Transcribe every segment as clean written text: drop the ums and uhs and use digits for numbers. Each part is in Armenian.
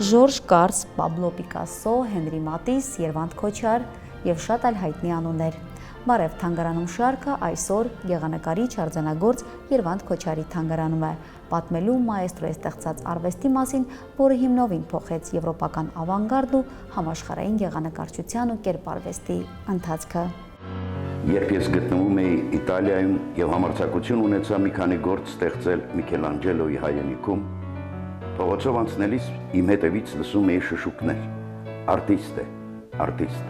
Ժորժ Կարս, Պաբլո Պիկասո, Հենրի Մատիս, Երվանդ Քոչար և շատ այլ հայտնի անուններ։ Բարև թանգարանում շարքը այսօր գեղանկարիչ արձանագործ Երվանդ Քոչարի թանգարանում է, պատմելու մաեստրոյի ստեղծած արվեստի մասին, որը հիմնովին փոխեց եվրոպական ավանգարդն ու համաշխարհային գեղանկարչության ու կերպարվեստի ընթացքը։ Երբ ես գտնվում էի Իտալիայում եւ համարձակություն ունեցա մի քանի գործ ստեղծել Միքելանջելոյի հայրենիքում, փողոցով անցնելիս իմ հետևից լսում էի շշուկներ. «Արտիստ է, արտիստ»։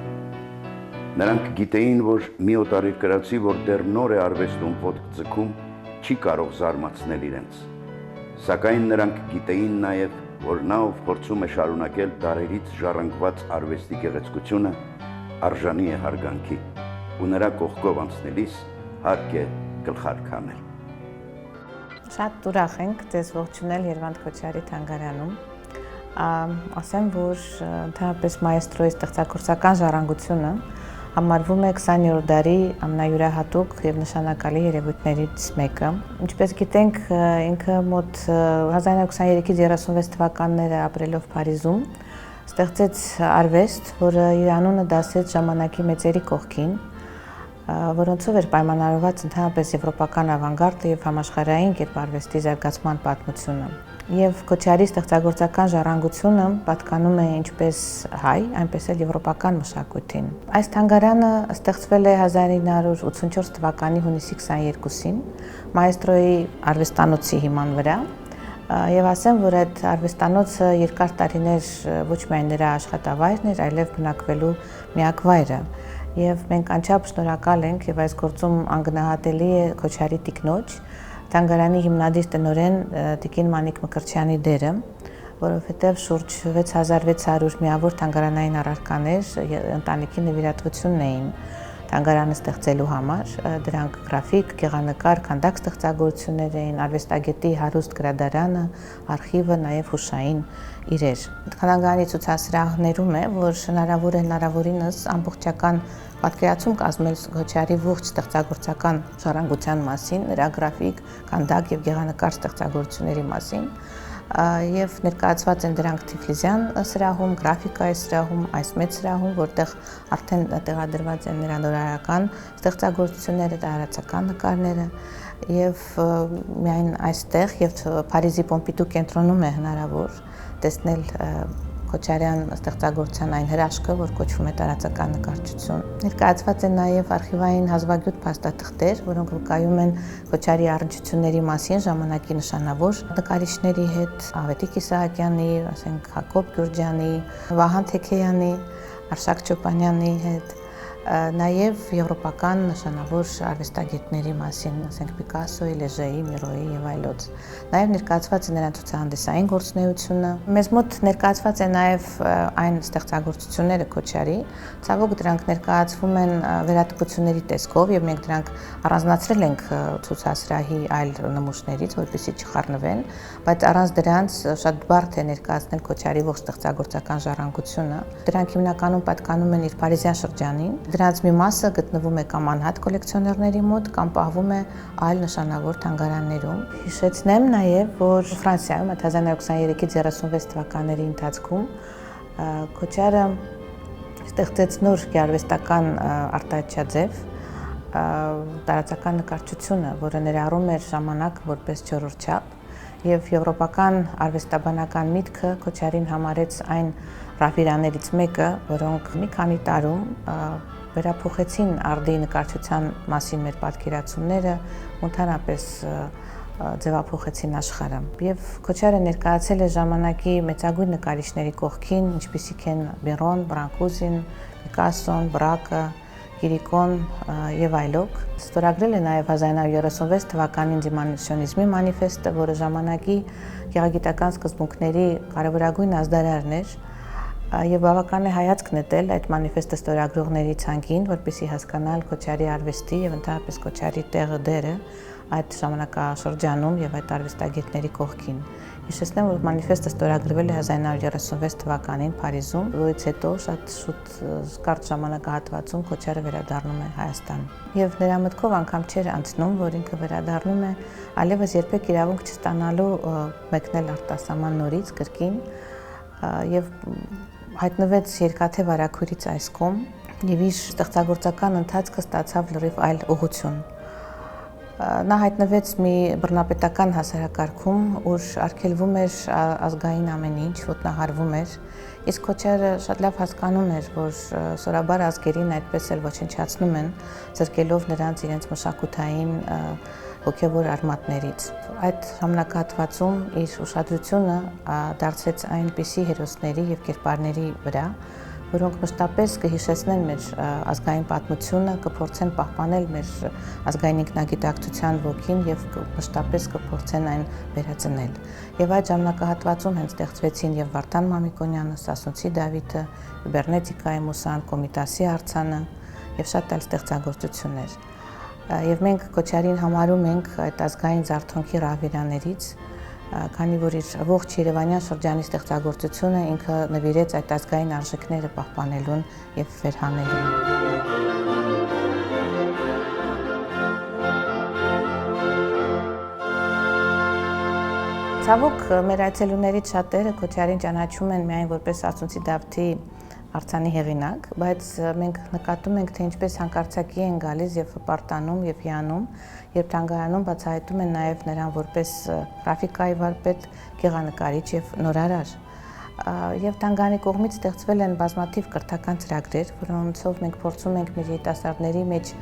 Նրանք գիտեին, որ մի օտարերկրացի, որ դեռ նոր է արվեստում ոտք ձգում, չի կարող զարմացնել իրենց։ Սակայն նրանք գիտեին նաև, որ նա, ով փորձում է շարունակել դարերից ժառանգված արվեստի գեղեցկությունը, արժանի է հարգանքի, ու նրա կողքով անցնելիս հարկ է գլխարկ հանել։ Շատ ուրախ ենք ձեզ ողջունել Երվանդ Քոչարի թանգարանում։ Ասեմ, որ ընդհանրապես մաեստրոյի ստեղծագործական ժառանգությունը համարվում է 20-րդ դարի ամենայուրահատուկ եւ նշանակալի երևույթներից մեկը։ Ինչպես գիտենք, ինքը մոտ 1923-ից 36 թվականները ապրելով Փարիզում ստեղծեց արվեստ, որը իր անունը դասեց ժամանակի մեծերի կողքին, որոնցով էր պայմանավորված ընդհանրապես եվրոպական ավանգարդը եւ համաշխարհային կերպարվեստի զարգացման պատմությունը։ Եվ Քոչարի ստեղծագործական ժառանգությունը պատկանում է ինչպես հայ, այնպես էլ եվրոպական մշակույթին։ Այս թանգարանը ստեղծվել է 1984 թվականի հունիսի 22-ին մաեստրոյի արվեստանոցի հիման վրա, եւ ասեմ, որ այդ արվեստանոցը երկար տարիներ ոչ միայն նրա աշխատավայրն էր, այլև բնակվելու միակ վայրը։ Եվ մենք անչափ շնորհակալ ենք եւ այս գործում անգնահատելի է Քոչարի տիկնոջ, թանգարանի հիմնադիր տնօրեն Տիկին Մանիկ Մկրտչյանի դերը, որովհետև շուրջ 6600 միավոր թանգարանային առարկաներ ընտանիքի նվիրատվությունն էին թանգարանը ստեղծելու համար, դրանք գրաֆիկ, գեղանկար, քանդակ ստեղծագործություններ էին, արվեստագետի հարուստ գրադարանը, արխիվը, նաև հուշային իրեր։ Թանգարանի ցուցասրահներում է, որ հնարավոր է հնարավորինս ամբողջական պատկերացում կազմել Քոչարի ողջ ստեղծագործական ժառանգության մասին, նրա գրաֆիկ, քանդակ եւ գեղանկար ստեղծագործությունների մասին, եւ ներկայացված են դրանք Թիֆլիսյան սրահում, գրաֆիկայի սրահում, այս մեծ սրահում, որտեղ արդեն տեղադրված են նրա նորարարական ստեղծագործությունները, տարածական նկարները եւ միայն այստեղ եւ Փարիզի Պոմպիդու կենտրոնում է հնարավոր տեսնել Քոչարյան ստեղծագործության այն հրաշքը, որ կոչվում է տարածական նկարչություն։ Ներկայացված են նաև արխիվային հազվագյուտ փաստաթղթեր, որոնք վկայում են Քոչարի առնչությունների մասին ժամանակի նշանավոր նկարիչների հետ, Ավետիք Իսահակյանի, ասենք Հակոբ Գյուրջյանի, Վահան Թեքեյանի, Արշակ Չոպանյանի հետ, նաև եվրոպական նշանավոր արվեստագետների մասին, ասենք Պիկասոյի, Լեժեի, Միրոյի եւ այլոց։ Նաև ներկայացված է նրանց ցուցահանդեսային գործունեությունը։ Մեզ մոտ ներկայացված է նաև այն ստեղծագործությունները Քոչարի, ցավոք դրանք ներկայացվում են վերատպությունների տեսքով եւ մենք դրանք առանձնացրել ենք ցուցասրահի այլ նմուշներից, որպեսզի չխառնվեն, բայց առանց դրանց շատ բարդ է ներկայացնել Քոչարի ողջ ստեղծագործական ժառանգությունը։ Դրանք հիմնականում պատկանում են իր Փարիզյան շրջանին։ Դրանց մի մասը գտնվում է կամ անհատ կոլեկցիոներների մոտ, կամ պահվում է այլ նշանավոր թանգարաններում։ Հիշեցնեմ նաև, որ Ֆրանսիայում 1923-ից 36 թվականների ընթացքում Քոչարը ստեղծեց նոր գեղարվեստական արտահայտչաձև, տարածական նկարչությունը, որը ներառում էր ժամանակ որպես չորրորդ եւ եվրոպական արվեստաբանական միտքը Քոչարին համարեց այն ռավիրաներից մեկը, որոնք մի քանի տարում վերափոխեցին արդի նկարչության մասին մեր պատկերացումները, ընդհանրապես ձևափոխեցին աշխարհը։ Եվ Քոչարը ներկայացել է ժամանակի մեծագույն նկարիչների կողքին, ինչպիսիք են Բերոն, Բրանկուզին, Պիկասոն, Բրակը, Կիրիկոն եւ այլոք։ Ստորագրել է նաև 1936 թվականին դիմանիսիոնիզմի մանիֆեստը, որը ժամանակի գեղագիտական սկզբունքների կարևորագույն ազդարարն էր եւ բավական է հայացք նետել այդ մանիֆեստը ստորագրողների ցանկին, որպեսզի հասկանալ Քոչարի արվեստի եւ ընդհանրապես Քոչարի տեղը դերը այդ ժամանակաշրջանում եւ այդ արվեստագետների կողքին։ Հիշեցնեմ, որ մանիֆեստը ստորագրվել է 1936 թվականին Փարիզում, որից հետո շատ շուտ կարճ ժամանակահատվածում Քոչարը վերադառնում է Հայաստան։ Եվ նրա մտքով անգամ չէր անցնում, որ ինքը վերադառնում է այլևս երբեք իրավունք չստանալու մեկնել արտասահման նորից կրկին եւ հայտնվեց երկաթե վարակույրից այս կողմ եւ իր ստեղծագործական ընթացքը ստացավ լրիվ այլ ուղղություն։ Նա հայտնվեց մի բռնապետական հասարակարգում, ուր արգելվում էր ազգային ամեն ինչ, ոտնահարվում էր, իսկ Քոչարը շատ լավ հասկանում էր, որ սորաբար ազգերին այդպես էլ ոչնչացնում են, զրկելով նրանց իրենց մշակութային հոգևոր արմատներից։ Այդ ժամանակահատվածում իր ուշադրությունը դարձեց այնպիսի հերոսների եւ կերպարների վրա, որոնք մշտապես կհիշեցնեն մեր ազգային պատմությունը, կփորձեն պահպանել մեր ազգային ինքնագիտակցության ոգին եւ մշտապես կփորձեն այն վերածնել։ Եվ այդ ժամանակահատվածում հենց ստեղծվեցին եւ Վարդան Մամիկոնյանը, Սասունցի Դավիթը, Կիբեռնետիկայի Մուսան, Կոմիտասի արձանը եւ շատ այլ ստեղծագործություններ։ Եվ մենք Քոչարին համարում ենք այդ ազգային զարթոնքի ռահվիրաներից, քանի որ իր ողջ Երևանյան շրջանի ստեղծագործությունը ինքը նվիրեց այդ ազգային արժեքները պահպանելուն եւ վերհանելուն։ Ցավոք մեր այցելուներից շատերը Քոչարին ճանաչում են միայն որպես Սասունցի Դավթի արձանի հեղինակ, բայց մենք նկատում ենք, թե ինչպես հանկարծակի են գալիս եւ հպարտանում եւ հիանում, երբ թանգարանում բացահայտում են նաեւ նրան որպես գրաֆիկայի վարպետ, գեղանկարիչ եւ նորարար։ Եվ թանգարանի կողմից ստեղծվել են բազմաթիվ կրթական ծրագրեր, որոնցով մենք փորձում ենք մեր երիտասարդների մեջ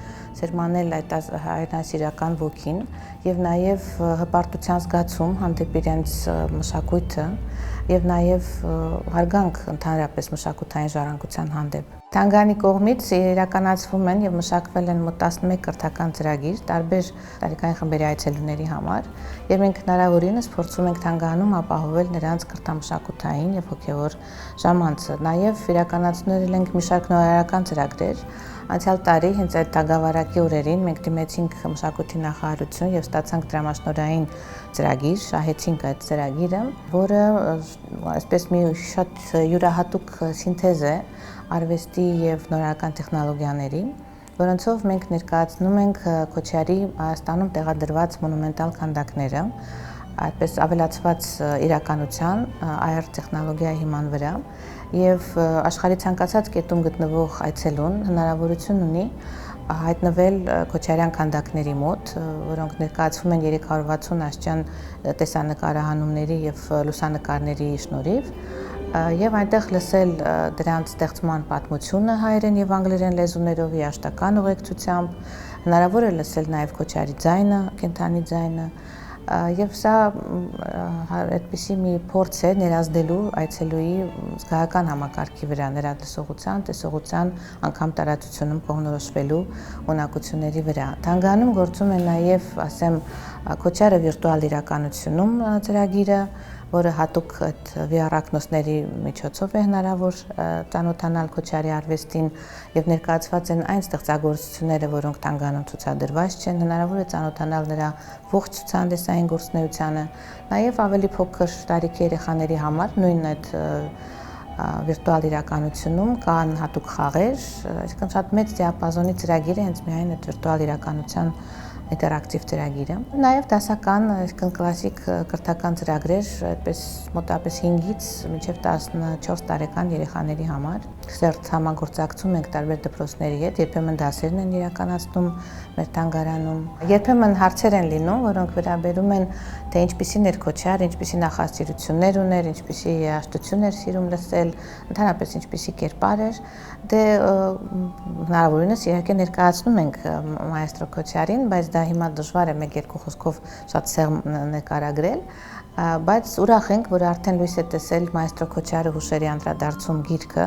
սերմանել այդ հայրենասիրական ոգին եւ նաեւ հպարտության զգացում հանդեպ իրենց մշակույթը եւ նաեւ հարգանք ընդհանրապես մշակութային ժառանգության հանդեպ։ Թանգարանի կողմից իրականացվում են եւ մշակվել են մոտ 11 կրթական ծրագիր տարբեր տարիքային խմբերի այցելուների համար, եւ մենք հնարավորինս փորձում ենք թանգարանում ապահովել նրանց կրթամշակութային եւ հոգեվոր ժամանցը։ Նաեւ իրականացնել ենք մի շարք նորարարական ծրագրեր։ Անցյալ տարի հենց այդ թագավարակի օրերին մենք դիմեցինք մշակույթի նախարարություն եւ ստացանք դրամաշնորհային ծրագիր, շահեցինք այդ ծրագիրը, որը այսպես մի շատ յուրահատուկ սինթեզ է արվեստի եւ նորարարական տեխնոլոգիաների, որոնցով մենք ներկայացնում ենք Քոչարի Հայաստանում տեղադրված մոնումենտալ քանդակները, այդպես ավելացված իրականության AR տեխնոլոգիայի հիման վրա եւ աշխարհի ցանկացած կետում գտնվող այցելուն հնարավորություն ունի հայտնվել Քոչարյան քանդակների մոտ, որոնք ներկայացվում են 360 աստիճան տեսանկարահանումների եւ լուսանկարների շնորհիվ եւ այնտեղ լսել դրանց ստեղծման պատմությունը հայերեն եւ անգլերեն լեզուներով երաշտական ուղեկցությամբ, հնարավոր է լսել նաեւ Քոչարի ձայնը, կենթանի ձայնը եւ սա այդպիսի մի փորձ է ներազդելու այցելուի զգայական համակարգի վրա նրա լսողության, տեսողության, անգամ տարածությունում կողմնորոշվելու ունակությունների վրա։ Թանգարանում գործում է նաեւ, ասեմ, Քոչարը վիրտուալ իրականությունում ծրագիրը, որը հատուկ այդ VR-ակնոցների միջոցով է հնարավոր ծանոթանալ Քոչարի արվեստին եւ ներկայացված են այն ստեղծագործությունները, որոնք թանգարանում ցուցադրված չեն, հնարավոր է ծանոթանալ նրա ողջ ցուցահանդեսային գործունեությանը, նաեւ ավելի փոքր տարիքի երեխաների համար նույն այդ վիրտուալ իրականությունում կան հատուկ խաղեր, այսինքն շատ մեծ դիապազոնի ծրագիր է հենց միայն այդ վիրտուալ իրականության ինտերակտիվ ծրագիրը։ Նաև դասական, այսինքն կլասիկ կրթական ծրագրեր, այդպես մոտավորապես 5-ից մինչև 14 տարեկան երեխաների համար։ Սերտ համագործակցում ենք տարբեր դպրոցների հետ, երբեմն դասերն են իրականացնում մեր թանգարանում։ Երբեմն հարցեր են լինում, որոնք վերաբերում են թե ինչպիսին էր Քոչար, ինչպիսի նախասիրություններ ուներ, ինչպիսի երաժշտություն էր սիրում լսել, ընդհանրապես ինչպիսի կերպար էր։ Դե հնարավորինս իհարկե ներկայացնում ենք մայստրո Քոչարին, բայց դա հիմա դժվար է 1-2 խոսքով շատ սեղմ նկարագրել, բայց ուրախ ենք, որ արդեն լույս է տեսել մայստրո Քոչարը հուշերի անդրադարձում գիրքը,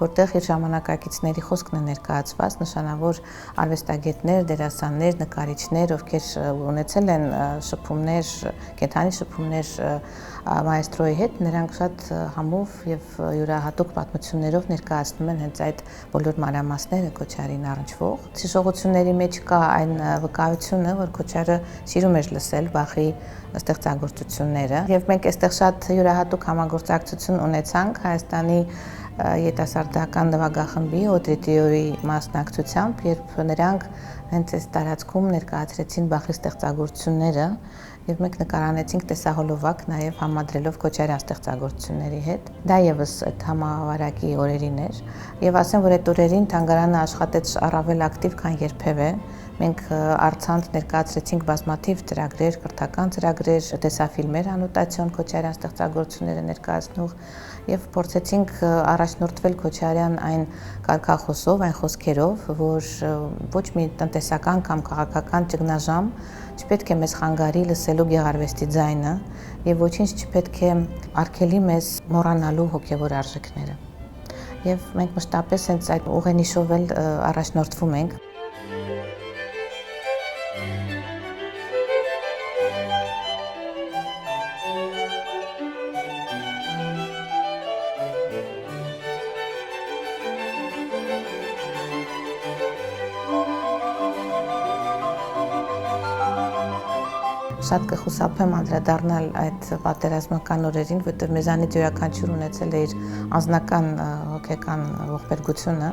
որտեղ իր ժամանակակիցների խոսքն է ներկայացված, նշանավոր արվեստագետներ, դերասաններ, նկարիչներ, ովքեր ունեցել են շփումներ, կենթանի շփումներ մայստրոյի հետ, նրանք շատ համով եւ յուրահատուկ պատմություններով ներկայացնում են հենց այդ բոլոր մանրամասները Քոչարին առնչվող։ Հիշողությունների մեջ կա այն վկայությունը, որ Քոչարը սիրում էր լսել Բախի ստեղծագործությունները, եւ մենք այստեղ շատ յուրահատուկ համագործակցություն ունեցանք Հայաստանի երիտասարդական նվագախմբի Օդրիտիոյի մասնակցությամբ, երբ նրանք հենց այս տարածքում ներկայացրեցին Բախի ստեղծագործությունները եւ մենք նկարանեցինք տեսահոլովակ նաեւ համադրելով Քոչարյան ստեղծագործությունների հետ։ Դա եւս այդ համավարակի օրերին էր եւ ասեմ, որ այդ օրերին թանգարանը աշխատեց առավել ակտիվ, քան երբևէ։ Մենք առցանց ներկայացրեցինք բազմաթիվ ծրագրեր, կրթական ծրագրեր, տեսաֆիլմեր, անոտացիոն Քոչարյան ստեղծագործությունները ներկայացնող եւ փորձեցինք առաջնորդվել Քոչարյան այն կարգախոսով, այն խոսքերով, որ ոչ մի տնտեսական կամ քաղաքական ճգնաժամ չպետք է մեզ խանգարի լսելու գեղարվեստի ձայնը եւ ոչինչ չպետք է արգելի մեզ մոռանալու հոգեվոր արժեքները։ Եվ մենք մշտապես հենց այդ ուղենիշով էլ առաջնորդվում ենք։ Շատ կխուսափեմ անդրադառնալ այդ պատերազմական օրերին, որտեղ մեզանից յուրաքանչյուր ունեցել է իր անձնական հոգեկան ողբերգությունը։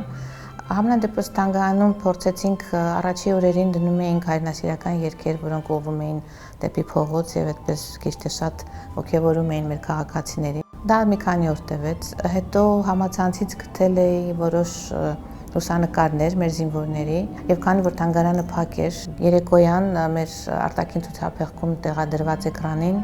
Համենայն դեպս թանգարանում փորձեցինք առաջի օրերին դնում էինք հայրենասիրական երգեր, որոնք ուղղվում էին դեպի փողոց եւ այդպես քիչ թե շատ ոգևորում էին մեր քաղաքացիներին։ Դա մի քանի օր տևեց, հետո համացանցից գտել էի որոշ լուսանկարներ մեր զինվորների եւ քանի որ թանգարանը փակ էր, երեկոյան մեր արտաքին ցուցափեղկում տեղադրված էկրանին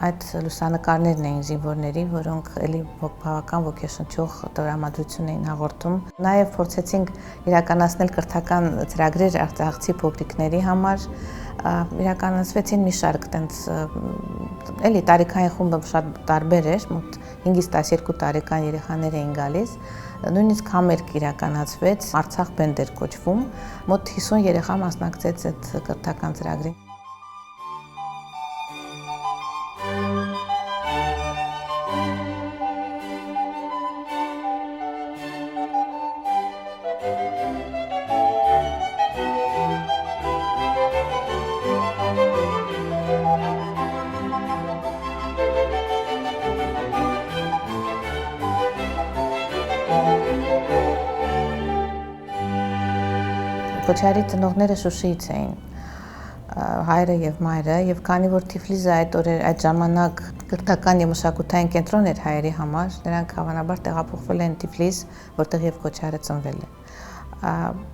այդ լուսանկարներն էին զինվորների, որոնք էլի բավական ոգեշնչող տրամադրություն էին հաղորդում։ Նաեւ փորձեցինք իրականացնել կրթական ծրագրեր արտահայտցի փոքրիկների համար, իրականացվեցին մի շարք տենց էլի տարիքային խումբը շատ տարբեր էր, մոտ 5-ից 12 տարեկան երեխաներ էին գալիս, նույնիսկ համերգ իրականացվեց, Արցախ բենդ էր կոչվում, մոտ 50 երեխա մասնակցեց այդ կրթական ծրագրին։ Քոչարի ծնողները Շուշիից էին, հայրը եւ մայրը, եւ քանի որ Թիֆլիսը այդ ժամանակ կրթական եւ մշակութային կենտրոն էր հայերի համար, նրանք հավանաբար տեղափոխվել են Թիֆլիս, որտեղ եւ Քոչարը ծնվել է։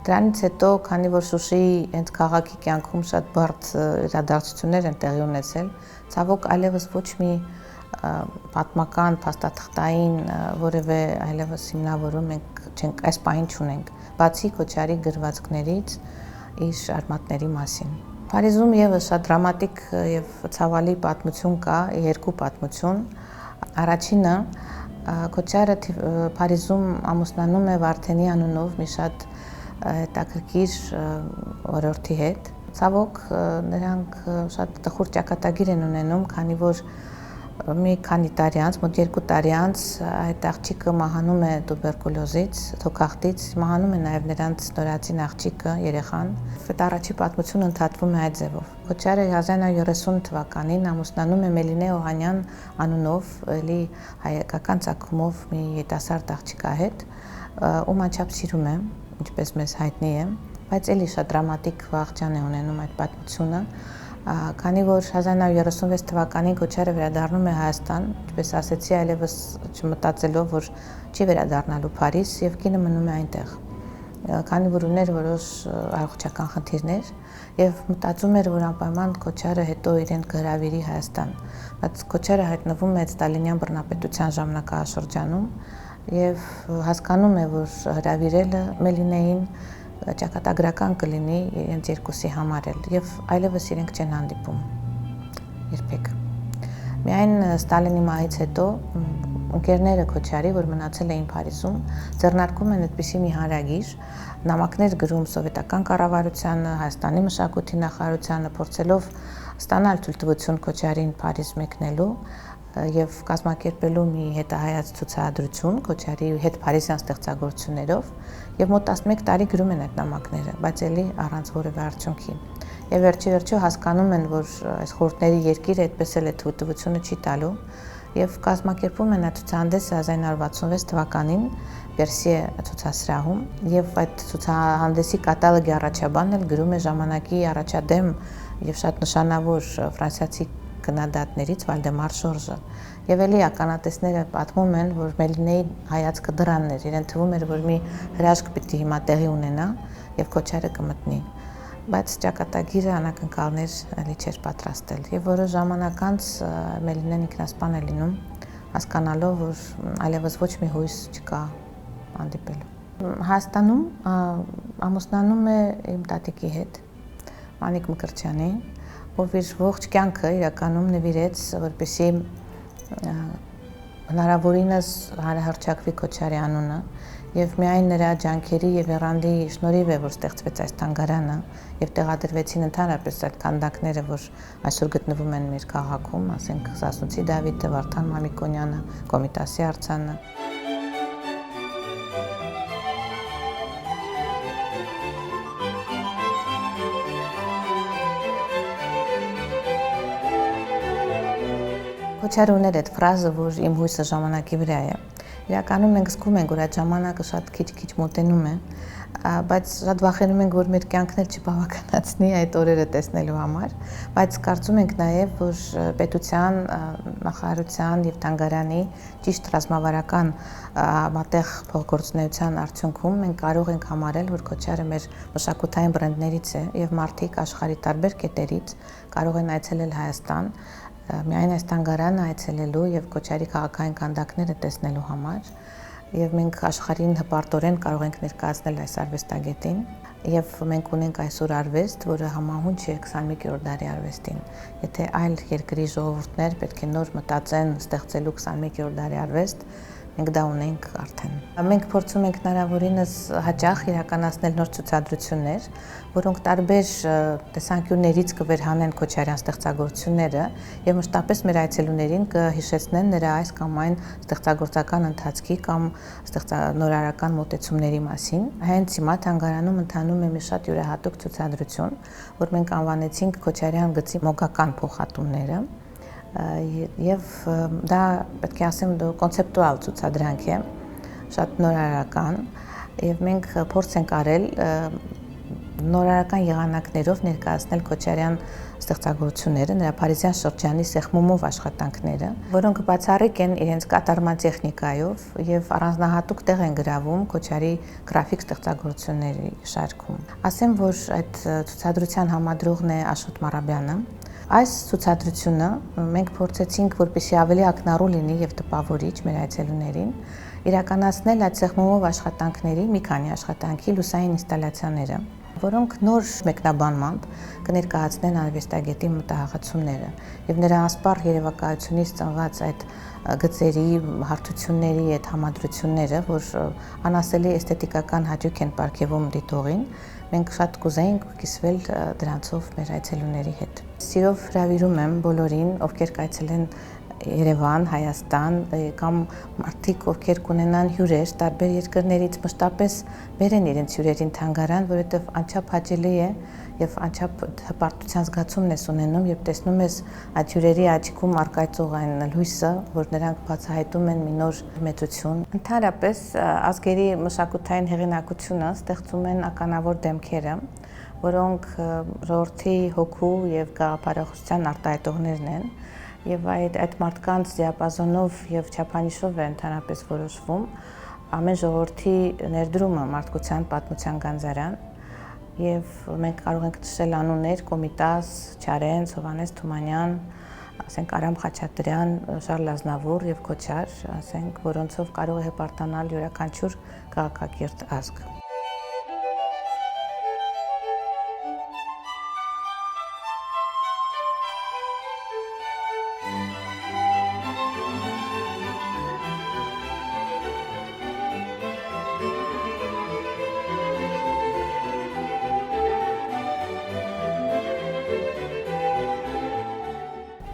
Դրանից հետո, քանի որ Շուշիի հենց քաղաքի կյանքում շատ բարդ իրադարձություններ են տեղի ունեցել, ցավոք այլևս ոչ մի պատմական, փաստաթղթային որևէ այլևս հիմնավորում մենք այս պահին չունենք, բացի Քոչարի գրվածքներից իր արմատների մասին։ Փարիզում եւս շատ դրամատիկ եւ ցավալի պատմություն կա, երկու պատմություն։ Առաջինը Քոչարը Փարիզում ամուսնանում է Վարդենի անունով մի շատ հետաքրքիր օրորդի հետ։ Ցավոք նրանք շատ տխուր ճակատագիր են ունենում, քանի որ մի քանի տարի անց, մոտ 2 տարի անց այդ աղջիկը մահանում է տուբերկուլոզից, թոքախտից, մահանում է նաև նրանց նորածին աղջիկը, երեխան։ Այդ առաջի պատմությունը ընդհատվում է այդ ձևով։ Քոչարը 1930 թվականին ամուսնանում է Մելինե Օհանյան անունով, էլի հայկական ծագումով մի երիտասարդ աղջիկա հետ, ում անչափ սիրում է, ինչպես մեզ հայտնի է, բայց էլի շատ դրամատիկ վաղճան է ունենում այդ պատմությունը։ Քանի որ 1936 թվականին Քոչարը վերադառնում է Հայաստան, ինչպես ասեցի, այլևս չմտածելով, որ չի վերադառնալու Փարիզ եւ կինը մնում է այնտեղ։ Քանի որ ուներ որոշ առողջական խնդիրներ եւ մտածում էր, որ անպայման Քոչարը հետո իրեն կհրավիրի Հայաստան։ Բայց Քոչարը հայտնվում է Ստալինյան բռնապետության ժամանակաշրջանում եւ հասկանում է, որ հրավիրելը Մելինեին ճակատագրական կլինի իրենց երկուսի համար էլ եւ այլևս իրենք չեն հանդիպում երբեք։ Միայն Ստալինի մահից հետո ընկերները Քոչարի, որ մնացել էին Փարիզում, ձեռնարկում են այդպիսի մի հարագիր, նամակներ գրում սովետական կառավարությանը, Հայաստանի մշակույթի նախարարությանը, փորձելով ստանալ թույլտվություն Քոչարին Փարիզ մեկնելու եւ կազմակերպելու մի հետահայաց ցուցադրություն Քոչարի հետ փարիզյան ստեղծագործություններով եւ մոտ 11 տարի գրում են այդ նամակները, բայց ելի առանց որևէ արդյունքի։ Եվ վերջի հասկանում են, որ այս խորհուրդների երկիրը այդպես էլ է թույլտվությունը չի տալու եւ կազմակերպում են այդ ցուցահանդեսը 1966 թվականին Պերսիե ցուցասրահում եւ այդ ցուցահանդեսի կատալոգի առաջաբանն էլ գրում է ժամանակի առաջադեմ եւ շատ նշանավոր ֆրանսիացի քննադատներից Վալդեմար Ժորժը։ Եվ էլի ականատեսները պատմում են, որ Մելինեի հայացքը դրանն էր, իրեն թվում էր, որ մի հրաշք պիտի հիմա տեղի ունենա եւ Քոչարը կմտնի։ Բայց ճակատագիրը անակնկալներ էլի չէր պատրաստել եւ որոշ ժամանակ անց Մելինեն ինքնասպան է լինում, հասկանալով, որ այլևս ոչ մի հույս չկա հանդիպելու։ Հայաստանում ամուսնանում է իմ տատիկի հետ, Մանիկ Մկրտչյանի, ով իր ողջ կյանքը իրականում նվիրեց, որպեսզի հնարավորինս հռչակվի Քոչարի անունը եւ միայն նրա ջանքերի եւ եռանդի շնորհիվ է, որ ստեղծվեց այս թանգարանը եւ տեղադրվեցին ընդհանրապես այդ քանդակները, որ այսօր գտնվում են մեր քաղաքում, ասենք Սասունցի Դավիթը, Վարդան Մամիկոնյանը, Կոմիտասի արձանը։ Քոչարը ուներ այդ ֆրազը, որ իմ հույսը ժամանակի վրա է։ Իրականում մենք զգում ենք, որ այդ ժամանակը շատ քիչ մոտենում է, բայց շատ վախենում ենք, որ մեր կյանքն էլ չբավականացնի այդ օրերը տեսնելու համար, բայց կարծում ենք նաև, որ պետության, նախարարության եւ թանգարանի ճիշտ ռազմավարական համատեղ փոխգործունեության արդյունքում մենք կարող ենք համարել, որ Քոչարը մեր մշակութային բրենդներից է եւ մարդիկ աշխարհի տարբեր կետերից կարող են այցելել Հայաստան միայն այս թանգարանը այցելելու եւ Քոչարի քաղաքային քանդակները տեսնելու համար եւ մենք աշխարհին հպարտորեն կարող ենք ներկայացնել այս արվեստագետին եւ մենք ունենք այսօր արվեստ, որը համահունչ է 21-րդ դարի արվեստին։ Եթե այլ երկրի ժողովուրդներ պետք է նոր մտածեն ստեղծելու 21-րդ դարի արվեստ, մենք դա ունենք արդեն։ Մենք փորձում ենք հնարավորինս հաճախ իրականացնել նոր ցուցադրություններ, որոնք տարբեր տեսանկյուններից կվերհանեն Քոչարյան ստեղծագործությունները եւ մշտապես մեր այցելուներին կհիշեցնեն նրա այս կամ այն ստեղծագործական ընթացքի կամ նորարարական մոտեցումների մասին։ Հենց հիմա թանգարանում ընթանում է մի շատ յուրահատուկ ցուցադրություն, որ մենք անվանեցինք Քոչարյան գծի մոգական փոխհատումները։ Եվ դա պետք է ասեմ կոնցեպտուալ ցուցադրանք է, շատ նորարարական եւ մենք փորձ ենք արել նորարարական եղանակներով ներկայացնել Քոչարյան ստեղծագործությունները, նրա Փարիզյան շրջանի սեղմումով աշխատանքները, որոնք բացառիկ են իրենց կատարման տեխնիկայով եւ առանձնահատուկ տեղ են գրավում Քոչարի գրաֆիկ ստեղծագործությունների շարքում։ Ասեմ, որ այդ ցուցադրության համադրողն է Աշոտ Մարաբյանը։ Այս ցուցադրությունը մենք փորձեցինք, որպեսզի ավելի ակնառու լինի եւ տպավորիչ մեր այցելուներին, իրականացնել այդ սեղմումով աշխատանքների մի քանի աշխատանքի լուսային ինստալացիաները, որոնք նոր մեկնաբանմամբ կներկայացնեն արվեստագետի մտահղացումները եւ նրա անսպառ երևակայությունից ծնված այդ գծերի, հարթությունների այդ համադրությունները, որ անասելի էսթետիկական հաճույք են պարգևում դիտողին, մենք շատ կուզեինք կիսվել դրանցով մեր այցելուների հետ։ Սիրով հրավիրում եմ բոլորին, ովքեր կայցելեն Երևան, Հայաստան կամ մարդիկ, ովքեր կունենան հյուրեր տարբեր երկրներից, մշտապես բերեն իրենց հյուրերին թանգարան, որովհետև անչափ հաճելի է եւ անչափ հպարտության զգացումն ես ունենում, երբ տեսնում ես այդ հյուրերի աչքում առկայծող այն լույսը, որ նրանք բացահայտում են մի նոր մեծություն։ Ընդհանրապես ազգերի մշակութային հեղինակությունը ստեղծում են ականավոր դեմքերը, որոնք ժողովրդի հոգու եւ գաղափարախոսության արտահայտողներն են։ Եվ այդ մարդկանց դիապազոնով եւ չափանիշով է ընդհանրապես որոշվում ամեն ժողովրդի ներդրումը մարդկության պատմության գանձարան եւ մենք կարող ենք նշել անուններ Կոմիտաս, Չարենց, Հովհաննես Թումանյան, ասենք Արամ Խաչատրյան, Շարլ Ազնավուր եւ Քոչար, ասենք, որոնցով կարող է հպարտանալ յուրաքանչյուր քաղաքակիրթ ազգ։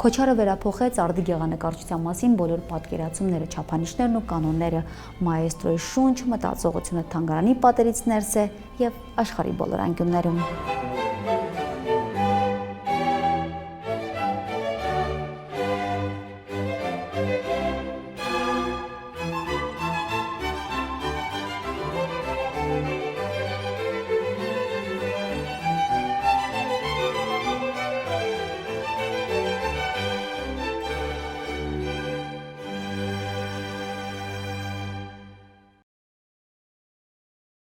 Քոչարը վերափոխեց արդի գեղանկարչության մասին բոլոր պատկերացումները, չափանիշներն ու կանոնները, մաեստրոյի շունչ, մտածողությունը թանգարանի պատերից ներս է եւ աշխարհի բոլոր անկյուններում։